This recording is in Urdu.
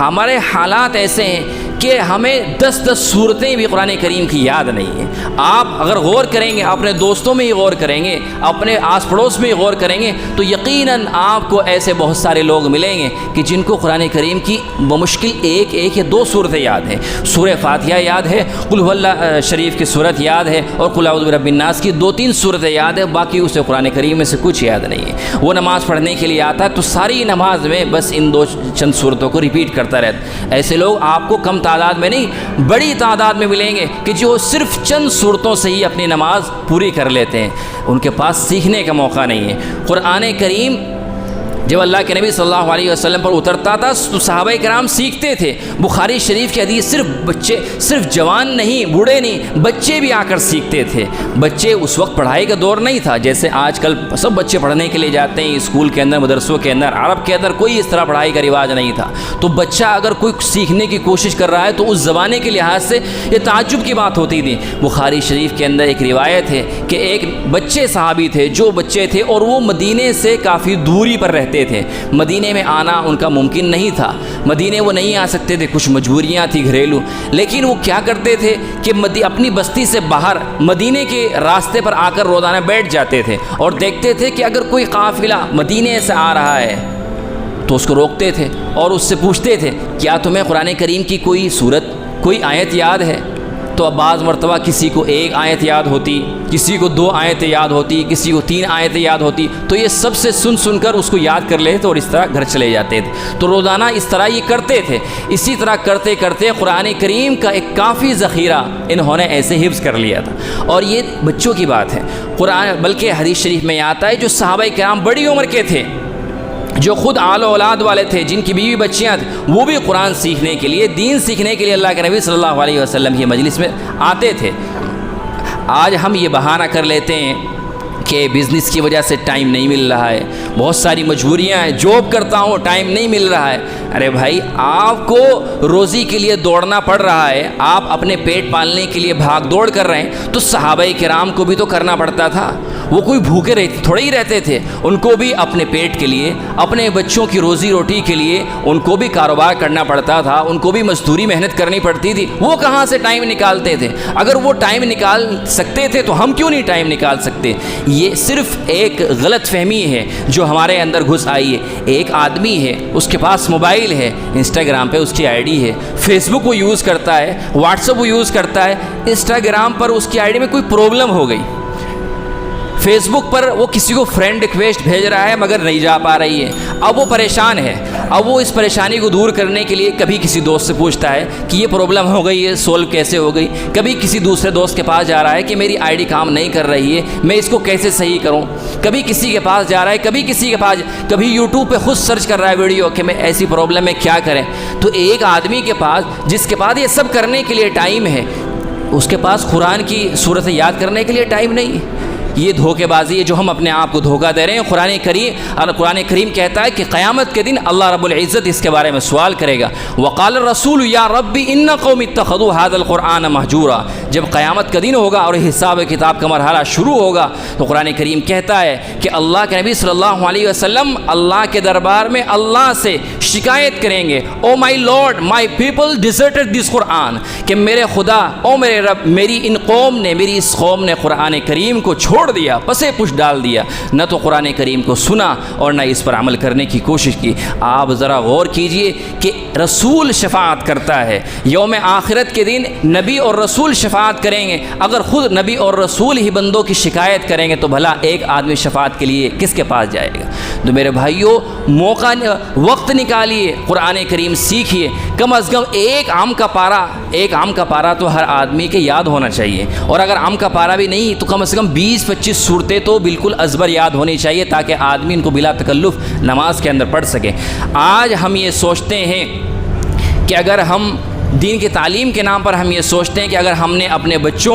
ہمارے حالات ایسے ہیں کہ ہمیں 10 صورتیں بھی قرآن کریم کی یاد نہیں ہیں۔ آپ اگر غور کریں گے، اپنے دوستوں میں ہی غور کریں گے، اپنے آس پڑوس میں ہی غور کریں گے، تو یقیناً آپ کو ایسے بہت سارے لوگ ملیں گے کہ جن کو قرآن کریم کی بمشکل ایک یا 2 صورتیں یاد ہیں۔ سورہ فاتحہ یاد ہے، قل هو اللہ شریف کی صورت یاد ہے، اور قل اعوذ برب الناس کی 2-3 صورتیں یاد ہے، باقی اسے قرآن کریم میں سے کچھ یاد نہیں ہے۔ وہ نماز پڑھنے کے لیے آتا ہے تو ساری نماز میں بس ان 2 چند صورتوں کو ریپیٹ کرتا رہتا۔ ایسے لوگ آپ کو کم تعداد میں نہیں، بڑی تعداد میں ملیں گے کہ جو صرف چند صورتوں سے ہی اپنی نماز پوری کر لیتے ہیں، ان کے پاس سیکھنے کا موقع نہیں ہے۔ قرآن کریم جب اللہ کے نبی صلی اللہ علیہ وسلم پر اترتا تھا تو صحابہ کرام سیکھتے تھے۔ بخاری شریف کی حدیث صرف جوان نہیں، بوڑھے نہیں، بچے بھی آ کر سیکھتے تھے۔ بچے اس وقت پڑھائی کا دور نہیں تھا، جیسے آج کل سب بچے پڑھنے کے لیے جاتے ہیں اسکول کے اندر، مدرسوں کے اندر۔ عرب کے اندر کوئی اس طرح پڑھائی کا رواج نہیں تھا، تو بچہ اگر کوئی سیکھنے کی کوشش کر رہا ہے تو اس زمانے کے لحاظ سے یہ تعجب کی بات ہوتی تھی۔ بخاری شریف کے اندر ایک روایت ہے کہ ایک بچے صحابی تھے، جو بچے تھے اور وہ مدینے سے کافی دوری پر رہتے تھے، مدینے میں آنا ان کا ممکن نہیں تھا، مدینے وہ نہیں آ سکتے تھے، کچھ مجبوریاں تھیں گھریلو، لیکن وہ کیا کرتے تھے کہ اپنی بستی سے باہر مدینے کے راستے پر آ کر روزانہ بیٹھ جاتے تھے اور دیکھتے تھے کہ اگر کوئی قافلہ مدینے سے آ رہا ہے تو اس کو روکتے تھے اور اس سے پوچھتے تھے کیا تمہیں قرآن کریم کی کوئی صورت، کوئی آیت یاد ہے؟ تو اب بعض مرتبہ کسی کو 1 آیت یاد ہوتی، کسی کو 2 آیتیں یاد ہوتی، کسی کو 3 آیتیں یاد ہوتی، تو یہ سب سے سن کر اس کو یاد کر لیتے اور اس طرح گھر چلے جاتے تھے۔ تو روزانہ اس طرح یہ کرتے تھے۔ اسی طرح کرتے کرتے قرآن کریم کا ایک کافی ذخیرہ انہوں نے ایسے حفظ کر لیا تھا۔ اور یہ بچوں کی بات ہے، قرآن بلکہ حدیث شریف میں آتا ہے جو صحابہ کرام بڑی عمر کے تھے، جو خود آل و اولاد والے تھے، جن کی بیوی بچیاں تھیں، وہ بھی قرآن سیکھنے کے لیے، دین سیکھنے کے لیے اللہ کے نبی صلی اللہ علیہ وسلم کی مجلس میں آتے تھے۔ آج ہم یہ بہانہ کر لیتے ہیں کہ بزنس کی وجہ سے ٹائم نہیں مل رہا ہے، بہت ساری مجبوریاں ہیں، جاب کرتا ہوں ٹائم نہیں مل رہا ہے۔ ارے بھائی، آپ کو روزی کے لیے دوڑنا پڑ رہا ہے، آپ اپنے پیٹ پالنے کے لیے بھاگ دوڑ کر رہے ہیں، تو صحابہ کرام کو بھی تو کرنا پڑتا تھا۔ وہ کوئی بھوکے تھوڑے ہی رہتے تھے، ان کو بھی اپنے پیٹ کے لیے، اپنے بچوں کی روزی روٹی کے لیے ان کو بھی کاروبار کرنا پڑتا تھا، ان کو بھی مزدوری محنت کرنی پڑتی تھی۔ وہ کہاں سے ٹائم نکالتے تھے؟ اگر وہ ٹائم نکال سکتے تھے تو ہم کیوں نہیں ٹائم نکال سکتے؟ یہ صرف ایک غلط فہمی ہے جو ہمارے اندر گھس آئی ہے۔ ایک آدمی ہے، اس کے پاس موبائل ہے، انسٹاگرام پہ اس کی آئی ڈی ہے، فیس بک وہ یوز کرتا ہے، واٹس ایپ وہ یوز کرتا ہے، انسٹاگرام پر اس کی آئی ڈی میں کوئی پرابلم ہو گئی، فیس بک پر وہ کسی کو فرینڈ ریکویسٹ بھیج رہا ہے مگر نہیں جا پا رہی ہے، اب وہ پریشان ہے۔ اب وہ اس پریشانی کو دور کرنے کے لیے کبھی کسی دوست سے پوچھتا ہے کہ یہ پرابلم ہو گئی ہے، سولو کیسے ہو گئی، کبھی کسی دوسرے دوست کے پاس جا رہا ہے کہ میری آئی ڈی کام نہیں کر رہی ہے، میں اس کو کیسے صحیح کروں، کبھی کسی کے پاس جا رہا ہے، کبھی کسی کے پاس، کبھی یوٹیوب پہ خود سرچ کر رہا ہے ویڈیو کہ میں ایسی پرابلم میں کیا کریں۔ تو ایک آدمی کے پاس، جس کے پاس یہ سب کرنے کے لیے ٹائم ہے، اس کے پاس قرآن کی صورتیں یاد کرنے کے لیے ٹائم نہیں ہے۔ یہ دھوکے بازی ہے جو ہم اپنے آپ کو دھوکہ دے رہے ہیں۔ قرآن کریم کہتا ہے کہ قیامت کے دن اللہ رب العزت اس کے بارے میں سوال کرے گا۔ وقال الرسول یا رب ان قوم اتخذوا هذا القرآن مہجورا۔ جب قیامت کا دن ہوگا اور حساب کتاب کا مرحلہ شروع ہوگا تو قرآن کریم کہتا ہے کہ اللہ کے نبی صلی اللہ علیہ وسلم اللہ کے دربار میں اللہ سے شکایت کریں گے، او مائی لارڈ مائی پیپل ڈیزرٹڈ دس قرآن، کہ میرے خدا، او میرے رب، میری اس قوم نے قرآن کریم کو چھوڑ دیا، پسے پش ڈال دیا، نہ تو قرآن کریم کو سنا اور نہ اس پر عمل کرنے کی کوشش کی۔ آپ ذرا غور کیجئے کہ رسول شفاعت کرتا ہے، یوم آخرت کے دن نبی اور رسول شفاعت کریں گے۔ اگر خود نبی اور رسول ہی بندوں کی شکایت کریں گے تو بھلا ایک آدمی شفاعت کے لیے کس کے پاس جائے گا؟ تو میرے بھائیوں، وقت نکالیے، قرآن کریم سیکھیے، کم از کم ایک عام کا پارا تو ہر آدمی کے یاد ہونا چاہیے، اور اگر عام کا پارا بھی نہیں تو کم از کم 20-25 صورتیں تو بالکل ازبر یاد ہونی چاہیے تاکہ آدمی ان کو بلا تکلف نماز کے اندر پڑھ سکے۔ آج ہم یہ سوچتے ہیں کہ اگر ہم دین کی تعلیم کے نام پر ہم یہ سوچتے ہیں کہ اگر ہم نے اپنے بچوں